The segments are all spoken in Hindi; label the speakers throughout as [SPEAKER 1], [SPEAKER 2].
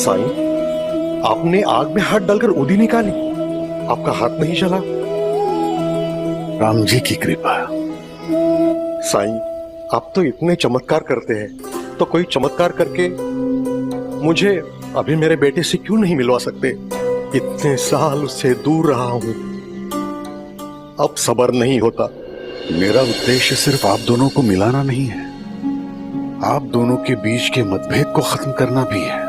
[SPEAKER 1] साईं, आपने आग में हाथ डालकर उदी निकाली, आपका हाथ नहीं जला?
[SPEAKER 2] राम जी की कृपा।
[SPEAKER 1] साईं, आप तो इतने चमत्कार करते हैं, तो कोई चमत्कार करके मुझे अभी मेरे बेटे से क्यों नहीं मिलवा सकते? इतने साल उससे दूर रहा हूं, अब सब्र नहीं होता।
[SPEAKER 2] मेरा उद्देश्य सिर्फ आप दोनों को मिलाना नहीं है, आप दोनों के बीच के मतभेद को खत्म करना भी है।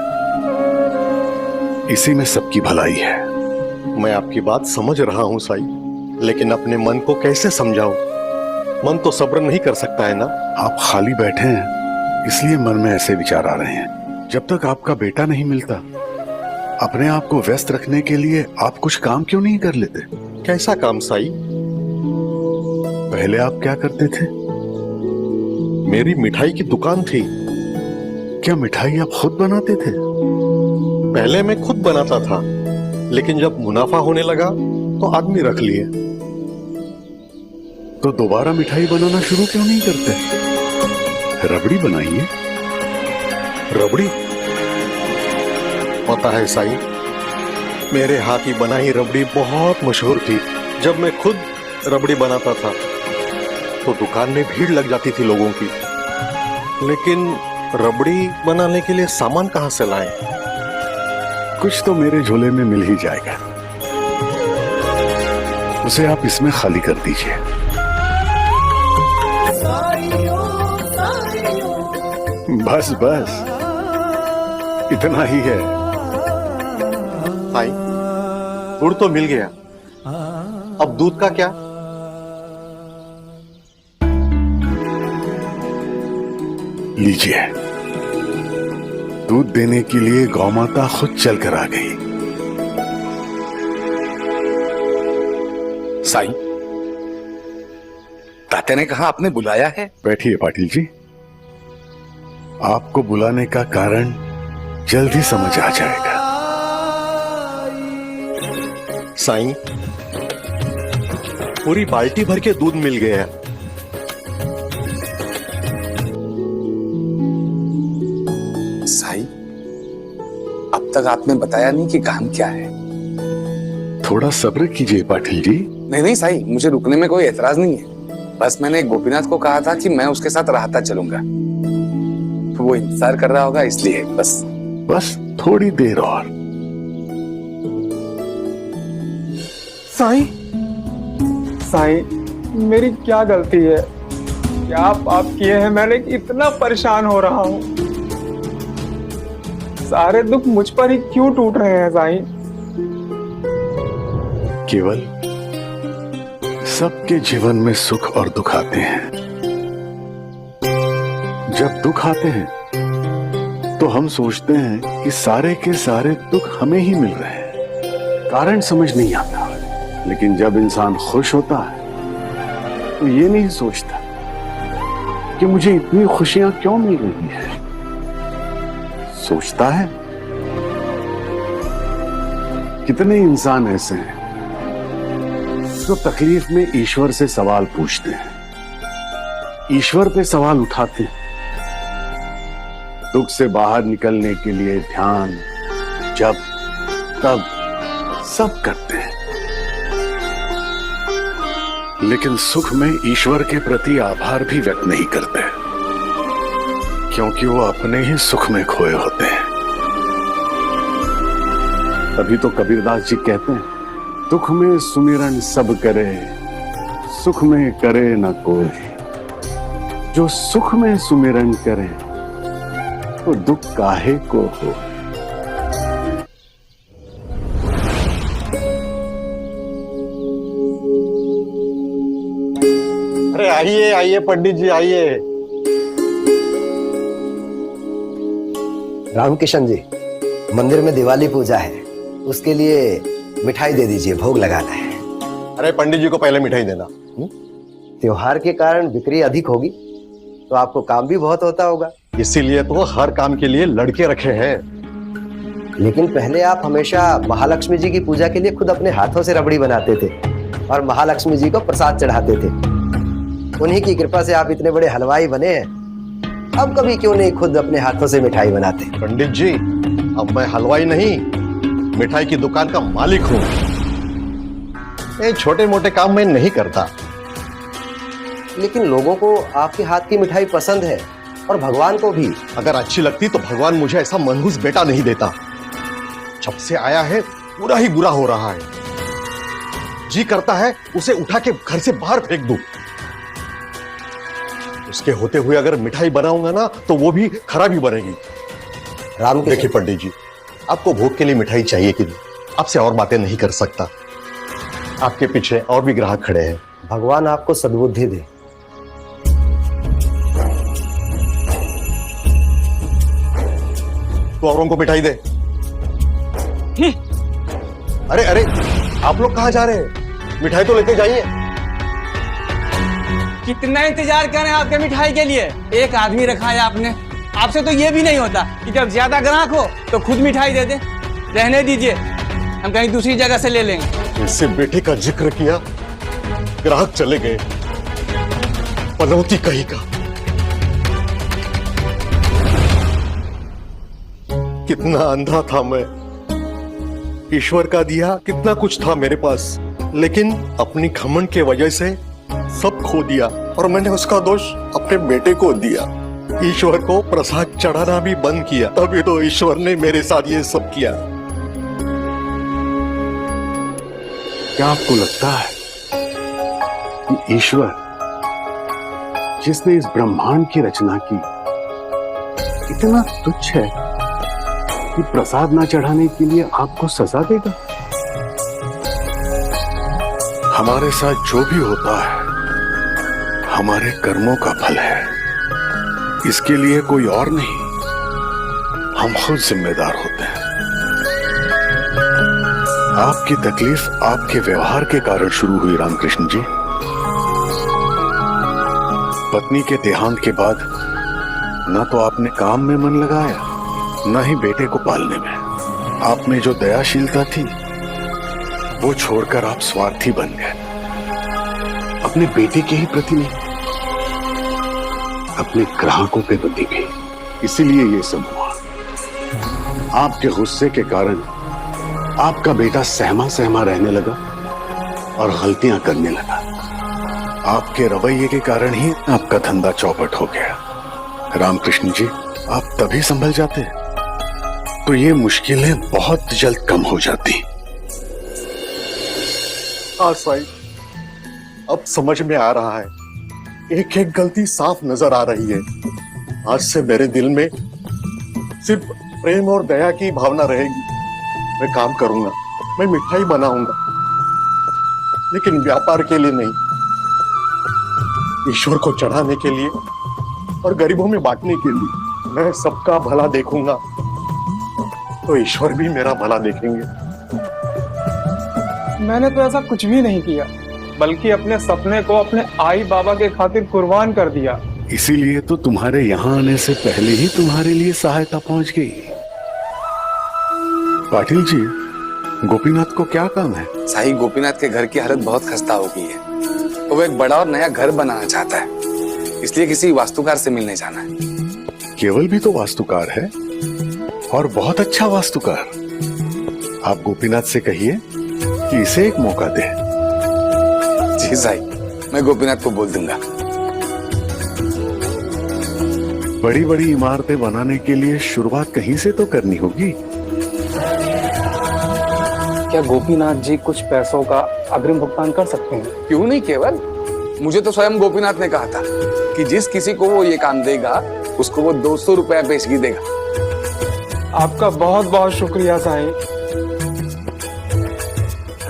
[SPEAKER 2] इसी में सबकी भलाई है।
[SPEAKER 1] मैं आपकी बात समझ रहा हूं साईं, लेकिन अपने मन को कैसे समझाऊं? मन तो सब्र नहीं कर सकता है ना।
[SPEAKER 2] आप खाली बैठे हैं, इसलिए मन में ऐसे विचार आ रहे हैं। जब तक आपका बेटा नहीं मिलता, अपने आप को व्यस्त रखने के लिए आप कुछ काम क्यों नहीं कर लेते?
[SPEAKER 1] कैसा काम साईं?
[SPEAKER 2] पहले आप क्या करते थे?
[SPEAKER 1] मेरी मिठाई की दुकान थी।
[SPEAKER 2] क्या मिठाई आप खुद बनाते थे?
[SPEAKER 1] पहले मैं खुद बनाता था, लेकिन जब मुनाफा होने लगा तो आदमी रख लिए।
[SPEAKER 2] तो दोबारा मिठाई बनाना शुरू क्यों नहीं करते? रबड़ी बनाइए।
[SPEAKER 1] रबड़ी? पता है साईं, मेरे हाथ की बनाई रबड़ी बहुत मशहूर थी। जब मैं खुद रबड़ी बनाता था तो दुकान में भीड़ लग जाती थी लोगों की, लेकिन रबड़ी बनाने के लिए सामान कहां से लाएं?
[SPEAKER 2] कुछ तो मेरे झोले में मिल ही जाएगा, उसे आप इसमें खाली कर दीजिए। बस बस, इतना ही है।
[SPEAKER 1] भाई, गुड़ तो मिल गया, अब दूध का क्या?
[SPEAKER 2] लीजिए, दूध देने के लिए गौमाता खुद चलकर आ गई।
[SPEAKER 3] साईं, तात्या ने कहा आपने बुलाया है।
[SPEAKER 2] बैठिए पाटिल जी, आपको बुलाने का कारण जल्द ही समझ आ जाएगा।
[SPEAKER 1] साईं, पूरी बाल्टी भर के दूध मिल गया।
[SPEAKER 3] साईं, अब तक आपने बताया नहीं कि काम क्या है।
[SPEAKER 2] थोड़ा सब्र कीजिए पाटिल जी।
[SPEAKER 3] नहीं नहीं साईं, मुझे रुकने में कोई एतराज नहीं है। बस मैंने गोपीनाथ को कहा था कि मैं उसके साथ राहता चलूंगा, तो वो इंतजार कर रहा होगा, इसलिए बस
[SPEAKER 2] थोड़ी देर और।
[SPEAKER 4] साईं, मेरी क्या गलती है? क्या पाप किए हैं मैंने कि इतना परेशान हो रहा हूं? सारे दुख मुझ पर ही क्यों टूट रहे हैं साईं?
[SPEAKER 2] केवल सबके जीवन में सुख और दुख आते हैं। जब दुख आते हैं तो हम सोचते हैं कि सारे के सारे दुख हमें ही मिल रहे हैं, कारण समझ नहीं आता। लेकिन जब इंसान खुश होता है तो ये नहीं सोचता कि मुझे इतनी खुशियां क्यों मिल रही है। सोचता है कितने इंसान ऐसे हैं जो तकलीफ में ईश्वर से सवाल पूछते हैं, ईश्वर पे सवाल उठाते हैं, दुख से बाहर निकलने के लिए ध्यान, जप, तप सब करते हैं, लेकिन सुख में ईश्वर के प्रति आभार भी व्यक्त नहीं करते, क्योंकि वो अपने ही सुख में खोए होते हैं। तभी तो कबीरदास जी कहते हैं, दुख में सुमिरन सब करे, सुख में करे न कोई। जो सुख में सुमिरन करे तो दुख काहे को हो।
[SPEAKER 1] अरे आइए आइए पंडित जी, आइए।
[SPEAKER 5] रामकिशन जी, मंदिर में दिवाली पूजा है, उसके लिए मिठाई दे दीजिए, भोग लगाना है।
[SPEAKER 1] अरे पंडित जी को पहले मिठाई देना।
[SPEAKER 5] त्योहार के कारण बिक्री अधिक होगी तो आपको काम भी बहुत होता होगा,
[SPEAKER 1] इसीलिए तो हर काम के लिए लड़के रखे हैं।
[SPEAKER 5] लेकिन पहले आप हमेशा महालक्ष्मी जी की पूजा के लिए खुद अपने हाथों से रबड़ी बनाते थे और महालक्ष्मी जी को प्रसाद चढ़ाते थे। उन्हीं की कृपा से आप इतने बड़े हलवाई बने हैं। अब कभी क्यों नहीं खुद अपने हाथों से मिठाई बनाते?
[SPEAKER 1] पंडित जी, अब मैं हलवाई नहीं, मिठाई की दुकान का मालिक हूं। ये छोटे मोटे काम मैं नहीं करता।
[SPEAKER 5] लेकिन लोगों को आपके हाथ की मिठाई पसंद है और भगवान को भी।
[SPEAKER 1] अगर अच्छी लगती तो भगवान मुझे ऐसा मनहूस बेटा नहीं देता। जब से आया है पूरा ही बुरा हो रहा है। जी करता है उसे उठा के घर से बाहर फेंक दूं। उसके होते हुए अगर मिठाई बनाऊंगा ना तो वो भी खराब ही बनेगी।
[SPEAKER 5] राम
[SPEAKER 1] देखिए पंडित जी, आपको भोग के लिए मिठाई चाहिए कि नहीं, आपसे और बातें नहीं कर सकता। आपके पीछे और भी ग्राहक खड़े हैं।
[SPEAKER 5] भगवान आपको सद्बुद्धि दे।
[SPEAKER 1] तो औरों को मिठाई दे। अरे अरे, आप लोग कहां जा रहे हैं? मिठाई तो लेके जाइए।
[SPEAKER 6] कितना इंतजार कर रहे हैं आपके मिठाई के लिए? एक आदमी रखा है आपने। आपसे तो ये भी नहीं होता कि जब ज्यादा ग्राहक हो तो खुद मिठाई दे दे। रहने दीजिए, हम कहीं दूसरी जगह से ले लेंगे।
[SPEAKER 1] इससे बेटे का जिक्र किया, ग्राहक चले गए। पनौती कहीं का। कितना अंधा था मैं। ईश्वर का दिया कितना कुछ था मेरे पास, लेकिन अपनी घमंड के वजह से सब खो दिया और मैंने उसका दोष अपने बेटे को दिया। ईश्वर को प्रसाद चढ़ाना भी बंद किया, तभी तो ईश्वर ने मेरे साथ ये सब किया।
[SPEAKER 2] क्या आपको लगता है कि ईश्वर जिसने इस ब्रह्मांड की रचना की इतना तुच्छ है कि प्रसाद ना चढ़ाने के लिए आपको सजा देगा? हमारे साथ जो भी होता है हमारे कर्मों का फल है। इसके लिए कोई और नहीं, हम खुद जिम्मेदार होते हैं। आपकी तकलीफ आपके व्यवहार के कारण शुरू हुई रामकृष्ण जी। पत्नी के देहांत के बाद न तो आपने काम में मन लगाया, न ही बेटे को पालने में। आप में जो दयाशीलता थी वो छोड़कर आप स्वार्थी बन गए। अपने बेटे के ही प्रति नहीं, अपने ग्राहकों के प्रति भी। इसीलिए ये सब हुआ। आपके गुस्से के कारण आपका बेटा सहमा सहमा रहने लगा और गलतियां करने लगा। आपके रवैये के कारण ही आपका धंधा चौपट हो गया। रामकृष्ण जी, आप तभी संभल जाते तो ये मुश्किलें बहुत जल्द कम हो जाती।
[SPEAKER 1] हाँ साईं, अब समझ में आ रहा है। एक एक गलती साफ नजर आ रही है। आज से मेरे दिल में सिर्फ प्रेम और दया की भावना रहेगी। मैं काम करूंगा, मैं मिठाई बनाऊंगा, लेकिन व्यापार के लिए नहीं, ईश्वर को चढ़ाने के लिए और गरीबों में बांटने के लिए। मैं सबका भला देखूंगा तो ईश्वर भी मेरा भला देखेंगे।
[SPEAKER 4] मैंने तो ऐसा कुछ भी नहीं किया, बल्कि अपने सपने को अपने आई बाबा के खातिर कुर्बान कर दिया।
[SPEAKER 2] इसीलिए तो तुम्हारे यहाँ आने से पहले ही तुम्हारे लिए सहायता पहुंच गई। पाटिल जी, गोपीनाथ को क्या काम है?
[SPEAKER 3] साई, गोपीनाथ के घर की हालत बहुत खस्ता हो गई है। तो वो एक बड़ा और नया घर बनाना चाहता है, इसलिए किसी वास्तुकार से मिलने जाना है।
[SPEAKER 2] केवल भी तो वास्तुकार है और बहुत अच्छा वास्तुकार। आप गोपीनाथ से कहिए कि इसे एक मौका दे।
[SPEAKER 3] जी साई, मैं गोपीनाथ को बोल दूंगा।
[SPEAKER 2] बड़ी बड़ी इमारतें बनाने के लिए शुरुआत कहीं से तो करनी होगी।
[SPEAKER 4] क्या गोपीनाथ जी कुछ पैसों का अग्रिम भुगतान कर सकते हैं?
[SPEAKER 3] क्यों नहीं केवल, मुझे तो स्वयं गोपीनाथ ने कहा था कि जिस किसी को वो ये काम देगा उसको वो 200 रुपया पेशगी देगा।
[SPEAKER 4] आपका बहुत बहुत शुक्रिया साईं।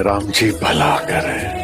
[SPEAKER 2] राम जी भला करें।